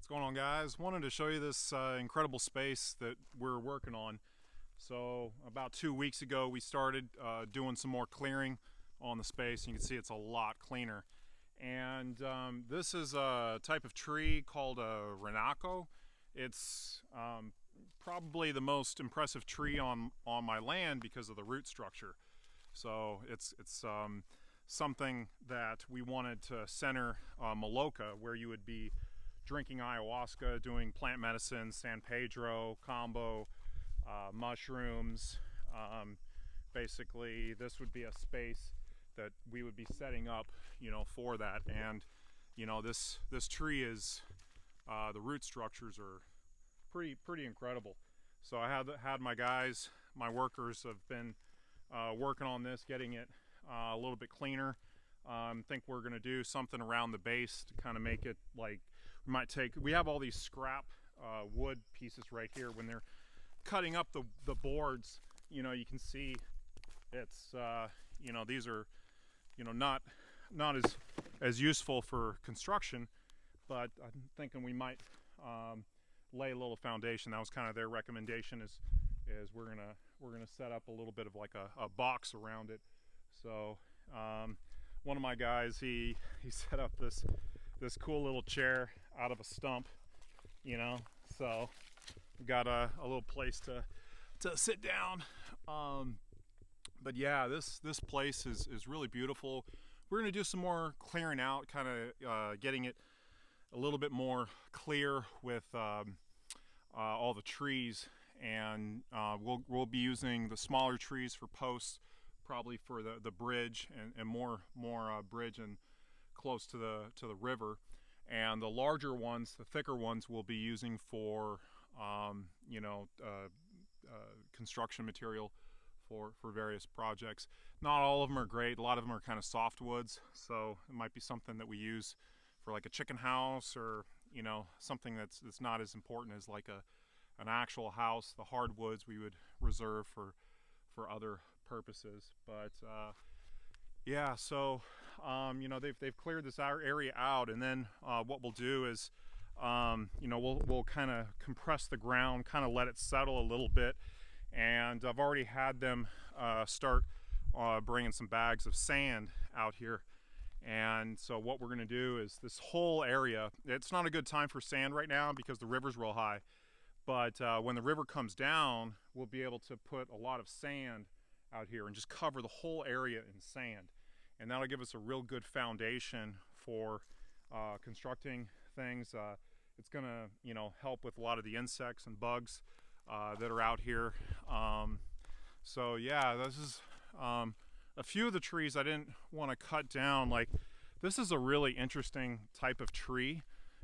What's going on, guys? Wanted to show you this incredible space that we're working on. So about 2 weeks ago we started doing some more clearing on the space. You can see it's a lot cleaner. And this is a type of tree called a Renaco. It's probably the most impressive tree on my land because of the root structure. So it's something that we wanted to center Maloka, where you would be drinking ayahuasca, doing plant medicine, San Pedro, combo, mushrooms. Basically, this would be a space that we would be setting up, for that. And, this tree is, the root structures are pretty incredible. So I had my guys, my workers have been working on this, getting it a little bit cleaner. I think we're gonna do something around the base to kind of make it like, we have all these scrap wood pieces right here. When they're cutting up the boards, you can see it's, these are, not as useful for construction, but I'm thinking we might lay a little foundation. That was kind of their recommendation, is we're gonna set up a little bit of like a box around it. So one of my guys, he set up this cool little chair out of a stump, so we got a little place to sit down. But yeah, this place is really beautiful. We're gonna do some more clearing out, kind of getting it a little bit more clear with all the trees, and we'll be using the smaller trees for posts, probably for the bridge and more bridge and close to the river, and the larger ones, the thicker ones, we'll be using for construction material for various projects. Not all of them are great. A lot of them are kind of softwoods, so it might be something that we use for like a chicken house, or something that's not as important as like an actual house. The hardwoods we would reserve for other purposes. But yeah, so they've cleared this area out, and then what we'll do is we'll kind of compress the ground, kind of let it settle a little bit. And I've already had them start bringing some bags of sand out here. And so what we're going to do is this whole area, it's not a good time for sand right now because the river's real high, but when the river comes down, we'll be able to put a lot of sand out here and just cover the whole area in sand. And that'll give us a real good foundation for constructing things. It's going to help with a lot of the insects and bugs that are out here. So yeah, this is a few of the trees I didn't want to cut down. Like, this is a really interesting type of tree.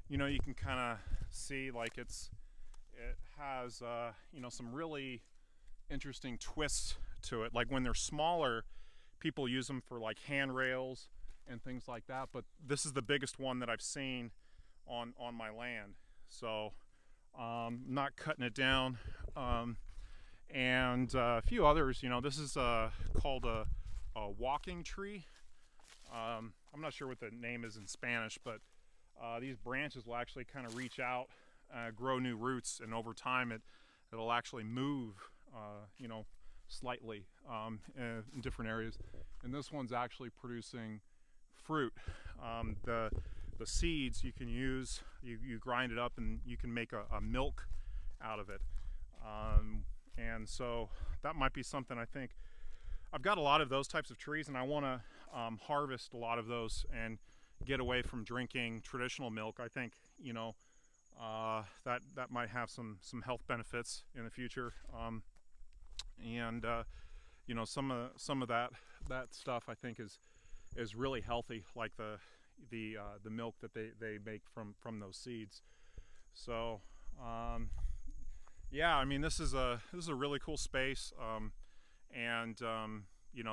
You can kind of see like it has some really interesting twists to it. Like when they're smaller, people use them for like handrails and things like that, but this is the biggest one that I've seen on my land. So not cutting it down. And a few others, this is called a walking tree. I'm not sure what the name is in Spanish, but these branches will actually kind of reach out, grow new roots, and over time it'll actually move slightly in different areas. And this one's actually producing fruit. The seeds you can use, you grind it up and you can make a milk out of it. And so that might be something. I think I've got a lot of those types of trees, and I want to harvest a lot of those and get away from drinking traditional milk. I think that might have some health benefits in the future. And some of that stuff I think is really healthy, like the milk that they make from those seeds. So yeah, I mean, this is a really cool space, and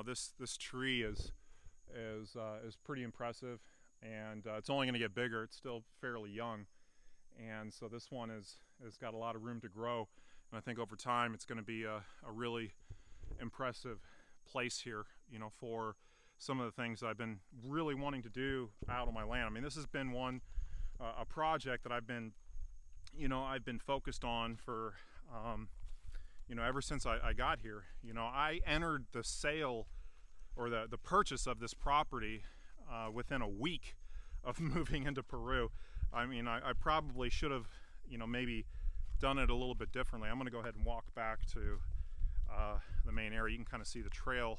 this tree is pretty impressive, and it's only going to get bigger. It's still fairly young, and so this one has got a lot of room to grow, and I think over time it's going to be a really impressive place here, for some of the things I've been really wanting to do out on my land. I mean, this has been a project that I've been I've been focused on for, ever since I got here. I entered the sale or the purchase of this property within a week of moving into Peru. I probably should have, maybe done it a little bit differently. I'm going to go ahead and walk back to the main area. You can kind of see the trail,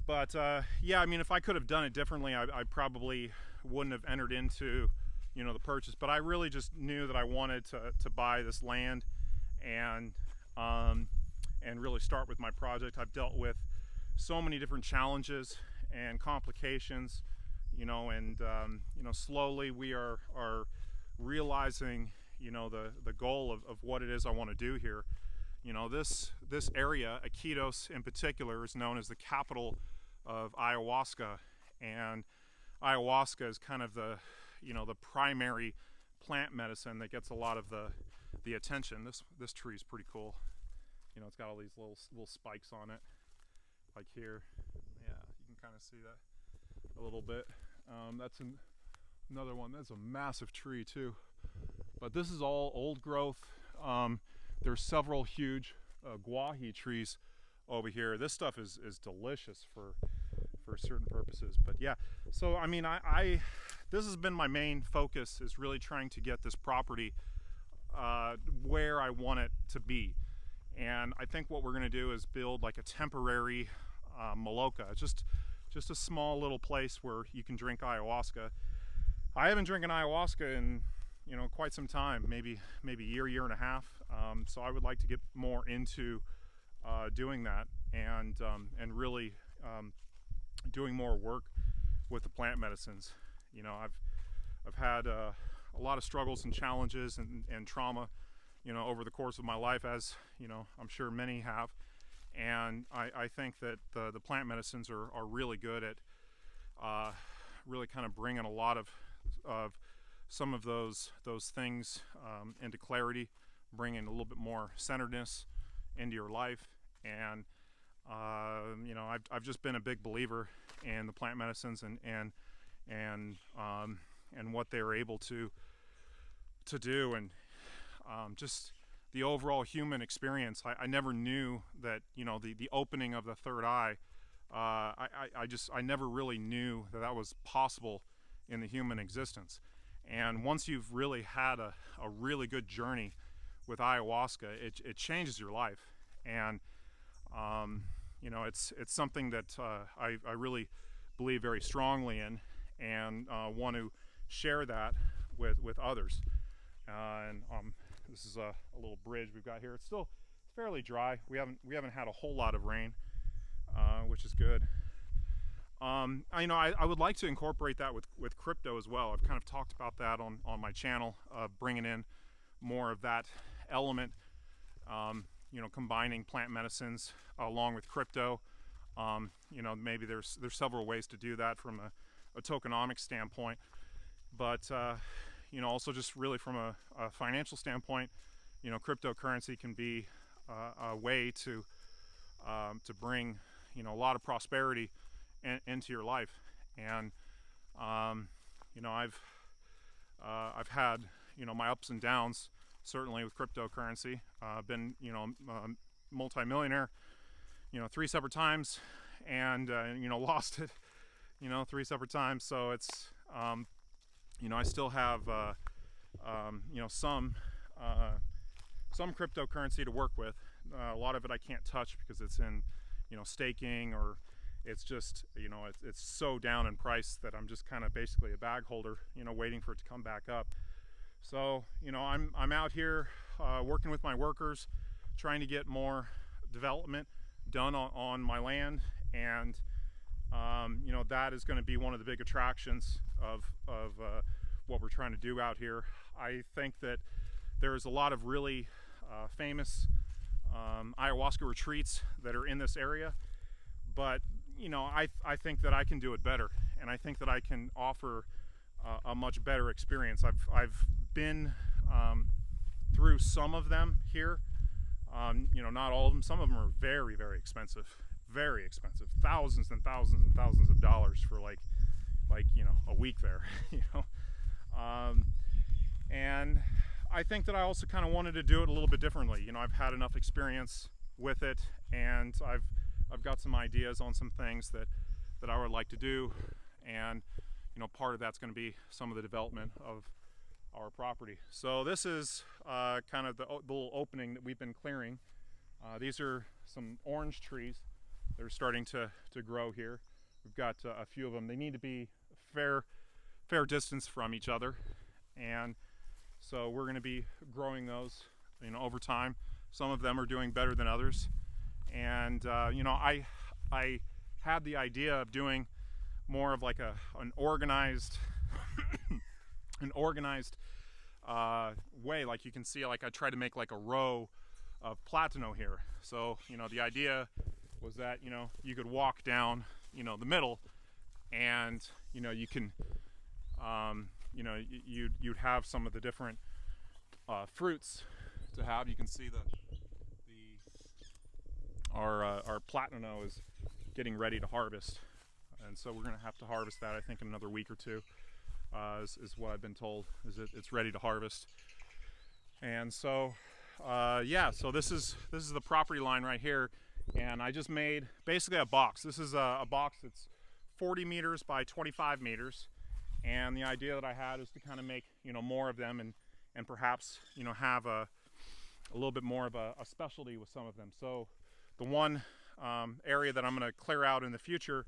But yeah, if I could have done it differently, I probably wouldn't have entered into, the purchase. But I really just knew that I wanted to buy this land and really start with my project. I've dealt with so many different challenges and complications, and slowly we are realizing, the goal of what it is I want to do here. This area, Iquitos in particular, is known as the capital of ayahuasca, and ayahuasca is kind of the primary plant medicine that gets a lot of the attention. This tree is pretty cool. It's got all these little spikes on it, like here. Yeah, you can kind of see that a little bit. That's another one. That's a massive tree too. But this is all old growth. There's several huge guahi trees over here. This stuff is delicious for certain purposes. But yeah, so this has been my main focus, is really trying to get this property where I want it to be. And I think what we're going to do is build like a temporary maloca, just a small little place where you can drink ayahuasca. I haven't drinking ayahuasca in quite some time, maybe a year and a half. So I would like to get more into doing that and really doing more work with the plant medicines. I've had a lot of struggles and challenges and trauma, over the course of my life, as I'm sure many have. And I think that the plant medicines are really good at really kind of bringing a lot of some of those things into clarity, bringing a little bit more centeredness into your life. And I've just been a big believer in the plant medicines and what they're able to do, and just the overall human experience. I never knew that the opening of the third eye. I never really knew that was possible in the human existence. And once you've really had a really good journey with ayahuasca, it changes your life. And it's something that I really believe very strongly in, and want to share that with others. This is a little bridge we've got here. It's still fairly dry. We haven't had a whole lot of rain, which is good. I would like to incorporate that with crypto as well. I've kind of talked about that on my channel, bringing in more of that element, combining plant medicines along with crypto. Maybe there's several ways to do that from a tokenomics standpoint, but also just really from a financial standpoint, cryptocurrency can be a way to bring a lot of prosperity into your life. And I've had my ups and downs, certainly with cryptocurrency. I've been multi-millionaire 3 separate times, and lost it 3 separate times. So it's I still have some cryptocurrency to work with. A lot of it I can't touch because it's in staking, or it's just it's so down in price that I'm just kind of basically a bag holder, waiting for it to come back up. So I'm out here working with my workers, trying to get more development done on my land, and that is going to be one of the big attractions of what we're trying to do out here. I think that there's a lot of really famous ayahuasca retreats that are in this area, but I think that I can do it better, and I think that I can offer a much better experience. I've been through some of them here, not all of them. Some of them are very, very expensive, thousands and thousands and thousands of dollars for like a week there. And I think that I also kind of wanted to do it a little bit differently. You know, I've had enough experience with it, and I've got some ideas on some things that I would like to do, and you know, part of that's going to be some of the development of our property. So this is kind of the little opening that we've been clearing. These are some orange trees that are starting to grow here. We've got a few of them. They need to be fair distance from each other, and so we're going to be growing those, you know, over time. Some of them are doing better than others, and you know, I had the idea of doing more of like an organized way. Like you can see, like I tried to make like a row of platano here. So you know, the idea was that, you know, you could walk down, you know, the middle, and you know, you can you know, you'd have some of the different fruits to have. You can see our platano is getting ready to harvest, and so we're going to have to harvest that, I think, in another week or two. Is what I've been told, is it's ready to harvest. And so yeah, so this is the property line right here, and I just made basically a box. This is a box that's 40 meters by 25 meters, and the idea that I had is to kind of make, you know, more of them, and perhaps, you know, have a little bit more of a specialty with some of them. So the one area that I'm going to clear out in the future,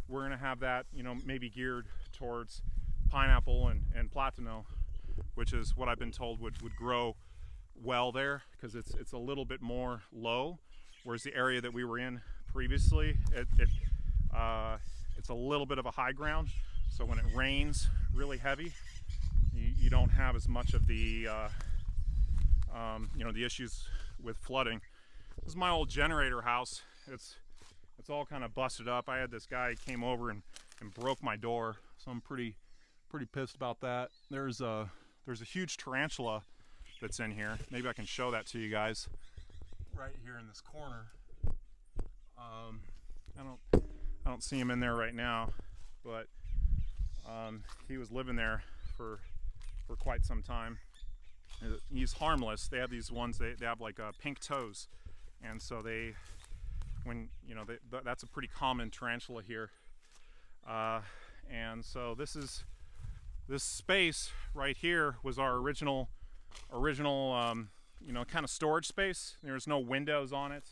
we're going to have that, you know, maybe geared towards pineapple and platano, which is what I've been told would grow well there, because it's a little bit more low, whereas the area that we were in previously, it's a little bit of a high ground. So when it rains really heavy, you don't have as much of the you know, the issues with flooding. This is my old generator house. It's all kind of busted up. I had this guy came over and broke my door, so I'm pretty pissed about that. There's a huge tarantula that's in here. Maybe I can show that to you guys. Right here in this corner. I don't see him in there right now, but he was living there for quite some time. He's harmless. They have these ones, they have like pink toes, and so when you know, that's a pretty common tarantula here. And so this space right here was our original you know, kind of storage space. There's no windows on it,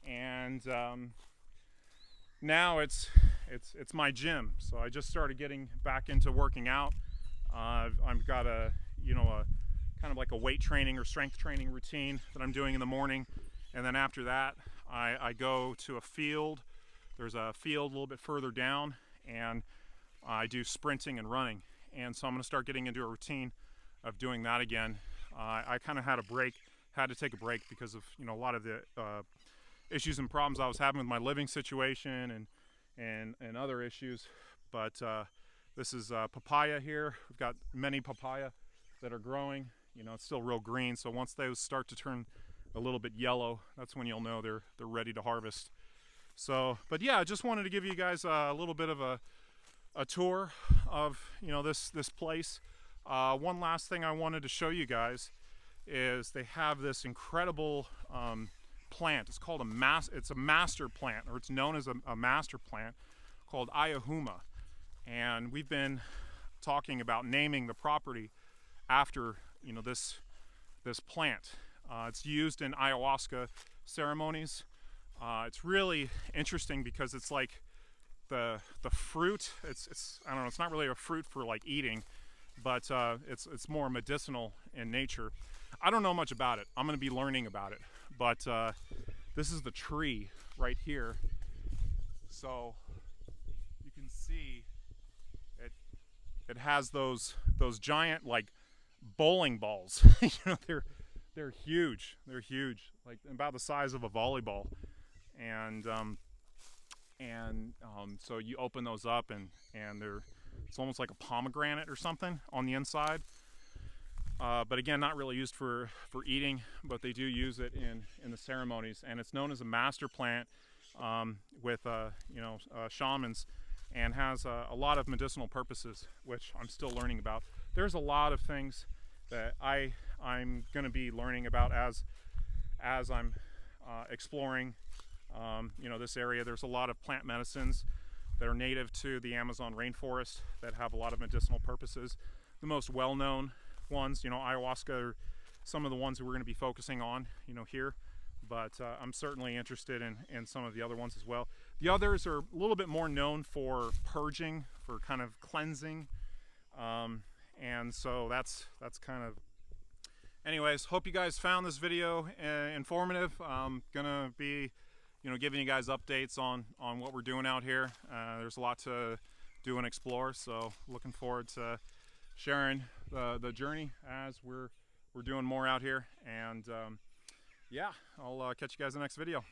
and now it's my gym. So I just started getting back into working out. I've got a kind of like a weight training or strength training routine that I'm doing in the morning, and then after that I go to a field. There's a field a little bit further down, and I do sprinting and running. And so I'm going to start getting into a routine of doing that again. I kind of had to take a break because of, you know, a lot of the issues and problems I was having with my living situation and other issues. But this is papaya here. We've got many papaya that are growing. You know, it's still real green, so once those start to turn a little bit yellow, that's when you'll know they're ready to harvest. So, but yeah, I just wanted to give you guys a little bit of a tour of, you know, this place. One last thing I wanted to show you guys is they have this incredible plant. It's called it's a master plant, or it's known as a master plant called Ayahuma. And we've been talking about naming the property after, you know, this plant. It's used in ayahuasca ceremonies. It's really interesting because it's like the fruit. It's I don't know. It's not really a fruit for like eating, but it's more medicinal in nature. I don't know much about it. I'm going to be learning about it. But this is the tree right here. So you can see it has those giant like bowling balls. You know, they're huge. They're huge, like about the size of a volleyball. And so you open those up, and it's almost like a pomegranate or something on the inside. But again, not really used for eating, but they do use it in the ceremonies, and it's known as a master plant with shamans, and has a lot of medicinal purposes, which I'm still learning about. There's a lot of things that I'm going to be learning about as I'm exploring this area. There's a lot of plant medicines that are native to the Amazon rainforest that have a lot of medicinal purposes. The most well-known ones, ayahuasca, are some of the ones that we're going to be focusing on, here. But I'm certainly interested in some of the other ones as well. The others are a little bit more known for purging, for kind of cleansing, and so that's kind of. Anyways, hope you guys found this video informative. I'm gonna be, giving you guys updates on what we're doing out here. There's a lot to do and explore, so looking forward to sharing the journey as we're doing more out here. And yeah, I'll catch you guys in the next video.